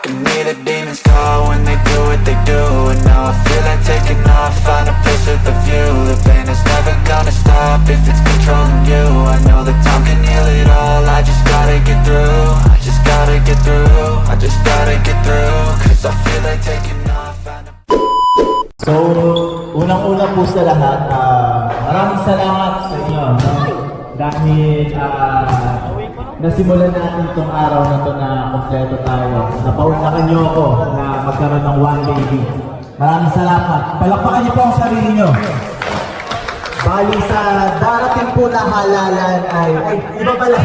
can hear the demons call when they do what they do. And now I feel like taking off, find a place with a view. The pain is never gonna stop if it's controlling you. I know that time can heal it all, I just gotta get through. I just gotta get through, I just gotta get through. Cause I feel like taking off, find a... So, unang-una po sa lahat, maraming salamat sa inyo, no? Dahil nasimulan natin itong araw na ito na kompleto tayo. Napaunakan niyo ako na magkaroon ng one day league. Maraming salamat. Palakpakan niyo po ang sarili niyo. Bali sa darating po na halalan ay iba pala.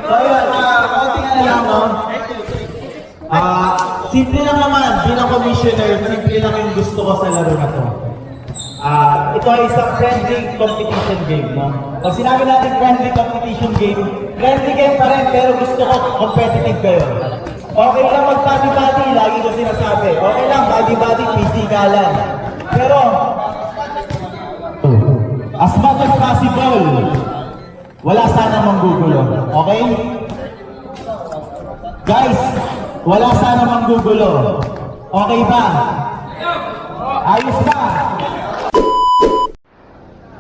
So yun, konting na lang, no? Simple lang naman, bilang commissioner, simple lang yung gusto ko sa laro na to. Ito ay isang friendly competition game, no? Pag sinabi natin friendly competition game pa rin, pero gusto ko competitive kayo. Okay lang mag-body-body, lagi ko sinasabi. Okay lang, body-body, physikalan. Pero, as much as possible, wala sana manggugulo. Okay? Guys, wala sana manggugulo. Okay ba? Ayos ba?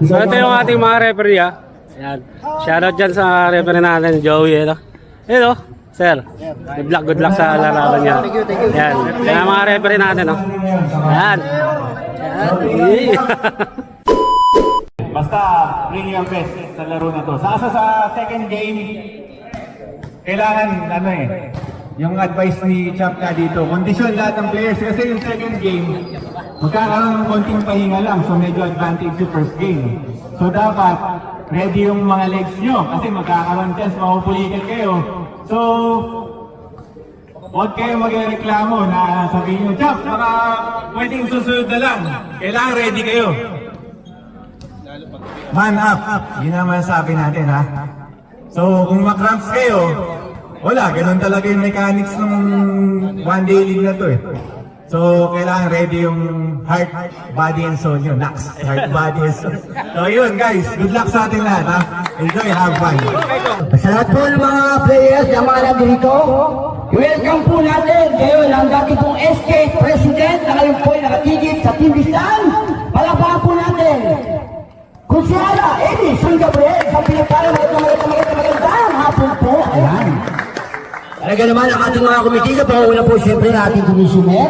So ito yung ating mga referee, ha. Ayan. Shoutout dyan sa referee natin, Joey. Ito, sir. Good luck sa larawan niya. Ayan. Yan ang mga referee natin, no. Ayan. Basta bring your best sa laro na to. Sa second game, kailangan yung advice ni Chap na dito, kondisyon lahat ng players kasi yung second game, magkakaroon ng konting pahinga lang, so medyo advantage yung first game. So dapat, ready yung mga legs nyo kasi magkakaroon chance, mapupulikan kayo. So, huwag kayo magreklamo na sabihin nyo, Chap, baka pwedeng susunod na lang. Kailangan ready kayo. Man up, yun naman sabi natin, ha. So, kung makramps kayo, wala, ganun talaga yung mechanics ng one day league na to, eh. So, kailangan ready yung heart, body, and soul nyo. Next, heart, body, and soul. So, yun guys, good luck sa ating lahat, ha. Enjoy, have fun. Sa lahat po ng mga players na mga nandito, welcome po natin kayo ng dati pong SK President na ngayon po ay nakatigit sa Team Bistan. Palakpakan po natin. Kunsihara, Eddie, San Gabriel, sa Pilipinas, magandang hapon po. Ayan. Talaga naman ang ating mga komitiga, panguna po siyempre na ating commissioner,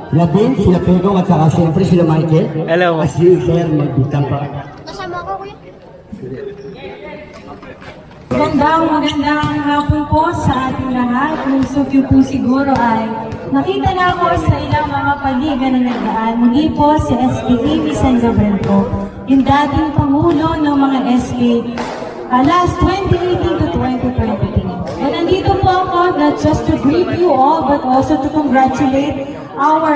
sila Vince, sila Pegong, at saka siyempre sila Michael. Hello. At si Sir Magbutang pa. Kasama ko, kuya. Magandang hapon po sa ating lahat. Most of you po siguro ay nakita na ako sa ilang mga paliga na nagdaan. Muli po si SK Amy San Gabriel po, yung dating Pangulo ng mga SK last 2018 to 2023. And nandito po ako not just to greet you all but also to congratulate our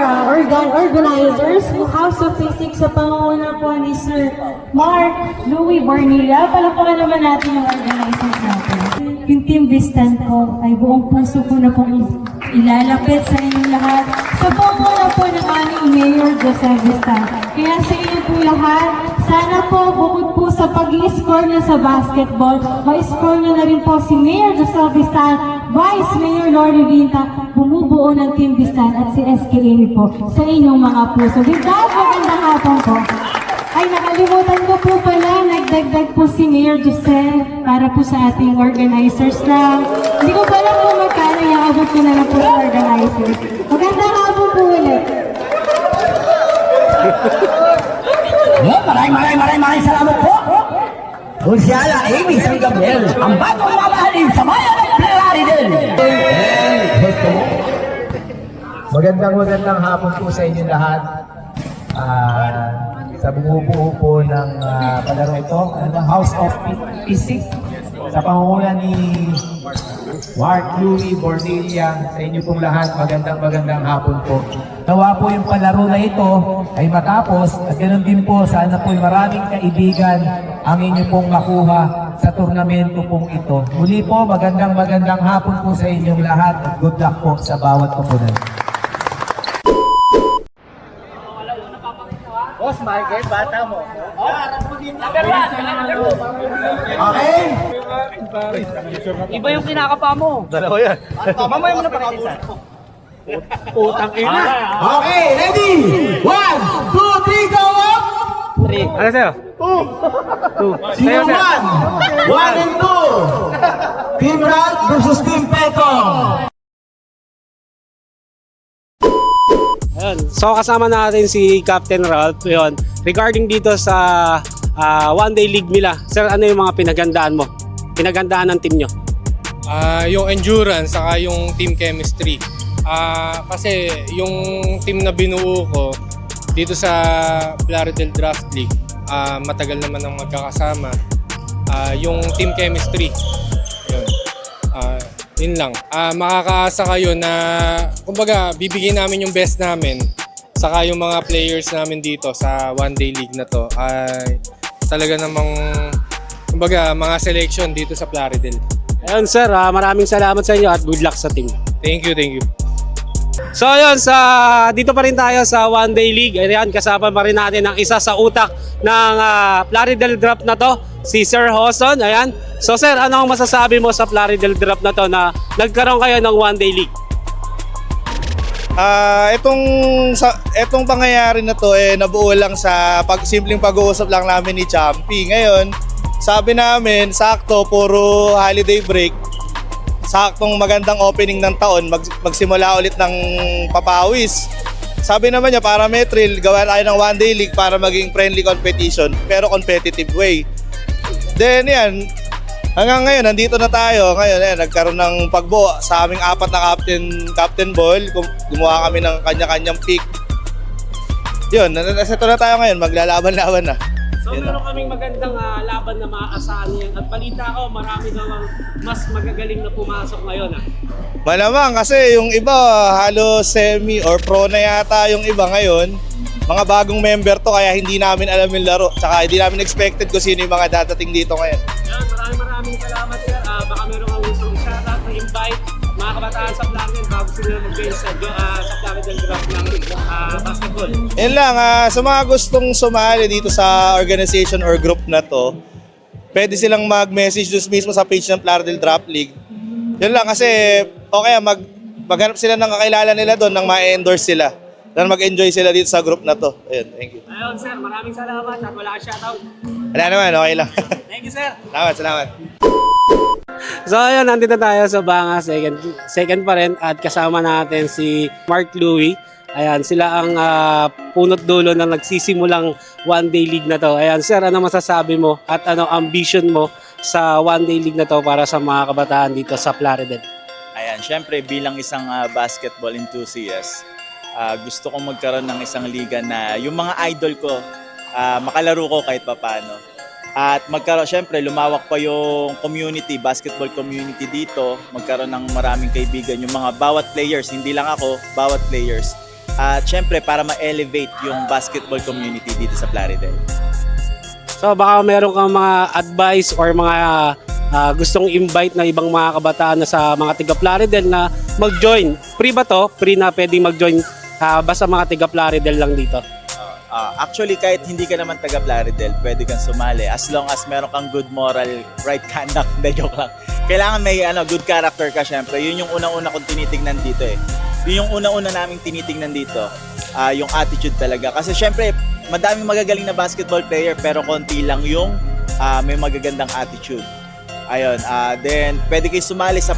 organizers, House of Physics sa pangunguna po ni Sir Mark Louie Bornilla. Palakpakan naman natin yung organizers natin. Yung Team Bistan po ay buong puso po na pong ilalapit sa inyong lahat. Sa pangunguna po ng aming Mayor Joseph Bistan. Kaya sa inyo po lahat, sana po bukod po sa pag-i-score niya sa basketball, ma-score niya na rin po si Mayor Joseph Bistan, Vice Mayor Lori Vinta, bumubuo ng Team Bistan at si SK Amy po sa inyong mga puso. With that, magandang hapon po. Ay, nakalimutan ko po pala, nagdagdag po si Mayor Joseph para po sa ating organizers na hindi ko pala po magkano yung abot ko na lang po sa organizers. Magandang hapon po ulit. Maraming salamat po. Kunsihara, Amy San Gabriel, ang bagong mamahalin sa bayan ng Plaridel. Magandang hapon po sa inyo lahat. Sa bumubuo po ng palaro ito, ng House of Physics, sa pangunguna ni Mark Louie Bornilla, sa inyo pong lahat, magandang hapon po. Nawa po yung palaro na ito ay matapos at ganoon din po, sana po maraming kaibigan ang inyo pong makuha sa turnamento pong ito. Muli po, magandang hapon po sa inyong lahat at good luck po sa bawat opponent. Okay? Iba yung kinakapa mo. Dalawa yan. Mamaya mo na pakitisan. Okay, ready? 1, 2, 3, go up! Ano sa'yo? Sino man? 1 and 2. Team Rat versus Team Petong. Ayun. So kasama natin si Captain Ralph. Yun. Regarding dito sa One Day League nila. Sir, ano yung mga pinagandaan mo? Pinagandaan ng team nyo? Yung endurance saka yung team chemistry. Kasi yung team na binuo ko dito sa Plaridel Draft League, matagal naman ang magkakasama. Yung team chemistry, yun lang. Makakaasa kayo na, kumbaga, bibigyan namin yung best namin. Saka yung mga players namin dito sa One Day League na to ay talaga namang, kumbaga, mga selection dito sa Plaridel. Ayun sir, maraming salamat sa inyo at good luck sa team. Thank you, thank you. So ayun, dito pa rin tayo sa One Day League. Ayan, kasama pa rin natin ang isa sa utak ng Plaridel Draft na to, si Sir Hoson. Ayan. So sir, ano ang masasabi mo sa Plaridel Draft na to na nagkaroon kayo ng One Day League? Itong pangyayari na to nabuo lang sa simpleng pag-uusap lang namin ni Champy. Ngayon, sabi namin, sakto, puro holiday break. Saktong magandang opening ng taon, magsimula ulit ng papawis. Sabi naman niya, para may thrill, gawa tayo ng One Day League para maging friendly competition, pero competitive way. Then yan, hanggang ngayon, nandito na tayo. Ngayon, nagkaroon ng pagbuo sa aming 4 na captain ball. Gumawa kami ng kanya-kanyang pick. Yun, nasa na tayo ngayon, maglalaban-laban na. So meron kaming magandang laban na maaasahan yan. At balita ko, marami daw ang mas magagaling na pumasok ngayon. Malamang kasi yung iba halos semi or pro na yata yung iba ngayon. Mga bagong member to kaya hindi namin alam yung laro. Tsaka hindi namin expected kung sino yung mga dadating dito ngayon. Yan, maraming salamat sir. Baka meron kang gusto i-shoutout na invite mga kabataan sa Plaridel bago sila mag-join sa Plaridel Draft ng basketball. Yan lang, sa mga gustong sumali dito sa organization or group na to, pwede silang mag-message doon mismo sa page ng Plaridel Draft League. Yan lang kasi okay, maghanap sila ng kakilala nila doon nang ma-endorse sila. Dan mag-enjoy sila dito sa group na to. Ayun, thank you. Ayun sir, maraming salamat at wala kang shoutout. Wala naman, okay lang. Thank you sir. Salamat. So ayun, nandito tayo sa Banga, second pa rin at kasama natin si Mark Louie. Ayan, sila ang punot dulo na nagsisimulang One Day League na to. Ayan, sir, ano masasabi mo at ano ambition mo sa One Day League na to para sa mga kabataan dito sa Plaridel? Ayan, syempre bilang isang basketball enthusiast, gusto kong magkaroon ng isang liga na yung mga idol ko, makalaro ko kahit papaano. At magkaroon, syempre, lumawak pa yung community, basketball community dito. Magkaroon ng maraming kaibigan, yung mga bawat players, hindi lang ako, bawat players. At syempre, para ma-elevate yung basketball community dito sa Plaridel. So baka meron kang mga advice or mga gustong invite na ibang mga kabataan na sa mga tiga Plaridel na mag-join. Free ba to? Free na pwedeng mag-join basta mga tiga Plaridel lang dito? Actually, kahit hindi ka naman taga Plaridel, pwede kang sumali as long as meron kang good moral, right conduct. Hindi, joke lang. Kailangan may good character ka, syempre. Yun yung unang-una kong tinitingnan dito eh. Yun yung unang-una naming tinitingnan dito, yung attitude talaga. Kasi syempre, madaming magagaling na basketball player pero konti lang yung may magagandang attitude. Ayun, then pwede kayo sumali sa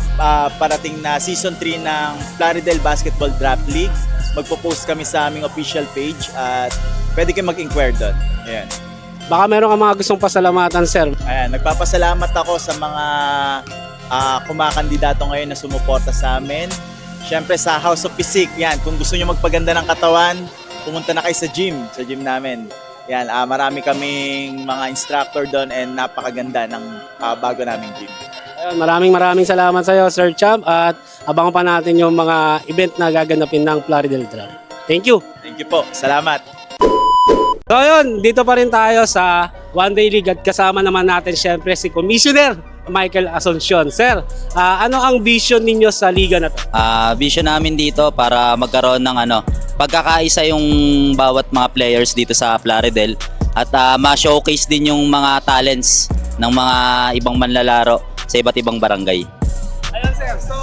parating na Season 3 ng Plaridel Basketball Draft League. Magpo-post kami sa aming official page at pwede kayo mag-inquire doon. Ayan. Baka meron kang mga gustong pasalamatan, sir. Ayan, nagpapasalamat ako sa mga kumakandidato ngayon na sumuporta sa amin. Siyempre sa House of Physique, yan. Kung gusto nyo magpaganda ng katawan, pumunta na kayo sa gym namin. Yan, marami kaming mga instructor doon and napakaganda ng bago naming gym. Ayun, maraming salamat sa iyo, Sir Champ, at abangan pa natin yung mga event na gaganapin ng Plaridel Draft. Thank you. Thank you po. Salamat. So ayun, dito pa rin tayo sa One Day League at kasama naman natin syempre si Commissioner Michael Asuncion. Sir, ano ang vision ninyo sa liga na to? Vision namin dito para magkaroon ng pagkakaisa yung bawat mga players dito sa Plaridel at ma-showcase din yung mga talents ng mga ibang manlalaro sa iba't ibang barangay. Ayun sir, so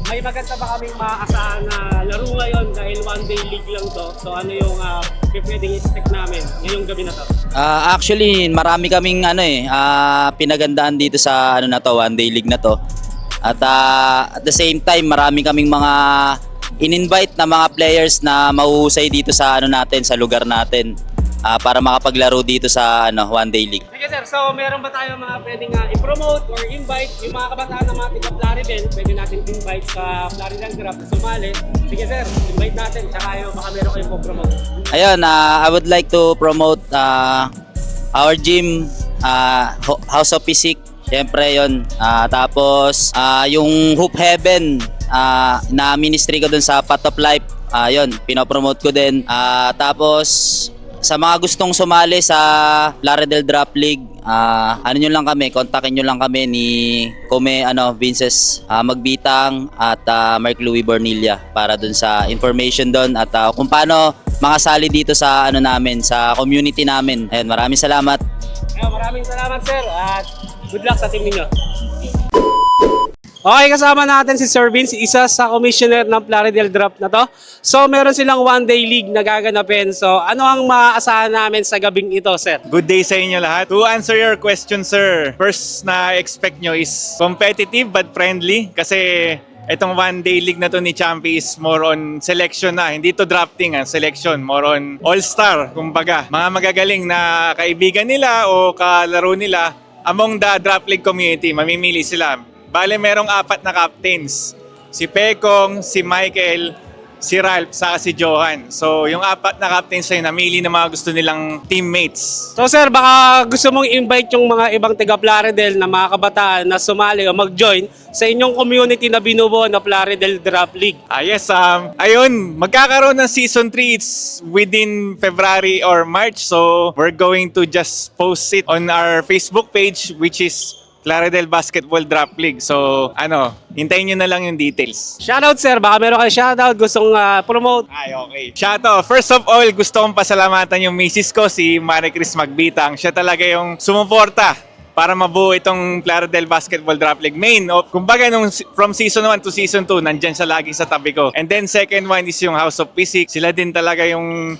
may maganda ba kaming maaasahan na laro ngayon dahil one-day league lang to? So ano yung pwedeng expect namin ngayong gabi na to? Actually, marami kaming pinagandaan dito sa one-day league na to. At at the same time, marami kaming mga in-invite na mga players na mahuhusay dito sa natin, sa lugar natin para makapaglaro dito sa one-day league. Sige sir, so meron ba tayo mga pwedeng i-promote or invite yung mga kabataan ng mga taga-Plaridel? Pwede natin invite sa Plaridel Draft na sumali. Sige sir, invite natin, tsaka baka meron kayong po-promote. Ayun, I would like to promote our gym, House of Physique. Siyempre yun. Tapos yung Hoop Heaven na ministry ko dun sa Path of Life. Yun, pinopromote ko din. Tapos sa mga gustong sumali sa Plaridel Draft League, nyo lang kami, kontakin nyo lang kami ni Come Vinces Magbitang at Mark Louis Bornilla para dun sa information dun at kung paano makasali dito sa namin, sa community namin. Ayun, maraming salamat. Maraming salamat sir at good luck sa team ninyo. Okay, kasama natin si Sir Vince, isa sa commissioner ng Plaridel Draft na to. So, meron silang one-day league na gaganapin. So, ano ang maaasahan namin sa gabing ito, sir? Good day sa inyo lahat. To answer your question, sir, first na expect nyo is competitive but friendly. Kasi itong one-day league na to ni Champi is more on selection na. Hindi to drafting, selection. More on all-star, kumbaga. Mga magagaling na kaibigan nila o kalaro nila among the draft league community. Mamimili sila. Bale, merong 4 na captains. Si Pekong, si Michael, si Ralph, saka si Johan. So, yung 4 na captains ay namili ng mga gusto nilang teammates. So sir, baka gusto mong invite yung mga ibang taga-Plaridel na mga kabataan na sumali o mag-join sa inyong community na binubuo na Plaridel Draft League. Yes, ayun, magkakaroon ng season 3. It's within February or March. So, we're going to just post it on our Facebook page, which is Plaridel Basketball Draft League. So, hintayin nyo na lang yung details. Shoutout sir, baka meron kayong shoutout, gustong promote. Okay. Shoutout. First of all, gusto kong pasalamatan yung misis ko, si Marie Chris Magbitang. Siya talaga yung sumuporta para mabuo itong Plaridel Basketball Draft League. Kumbaga from season 1 to season 2, nandyan siya lagi sa tabi ko. And then second one is yung House of Physics. Sila din talaga yung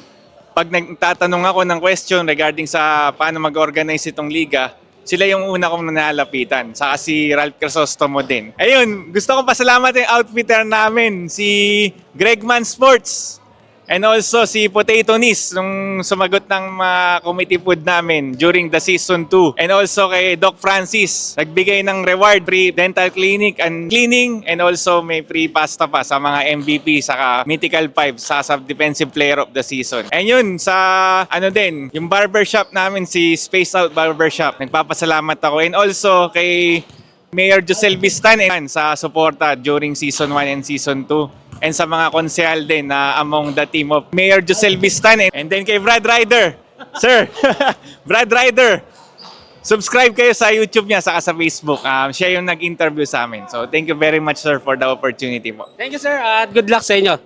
pag nagtatanong ako ng question regarding sa paano mag-organize itong liga, sila yung una kong nalalapitan. Saka si Ralph Crisostomo din. Ayun, gusto kong pasalamat yung outfitter namin, si Gregman Sports. And also si Potato Nis, nung sumagot ng committee food namin during the season 2. And also kay Doc Francis, nagbigay ng reward, free dental clinic and cleaning. And also may free pasta pa sa mga MVP, saka Mythical 5 sa defensive player of the season. And yun, sa yung barbershop namin, si Space Out Barbershop. Nagpapasalamat ako. And also kay Mayor Josel Vistan sa suporta during season 1 and season 2. And sa mga konsehal din na among the team of Mayor Josel Vistan. And then kay Brad Ryder. Sir, Brad Ryder, subscribe kayo sa YouTube niya saka sa Facebook. Siya yung nag-interview sa amin. So thank you very much sir for the opportunity po. Thank you sir at good luck sa inyo.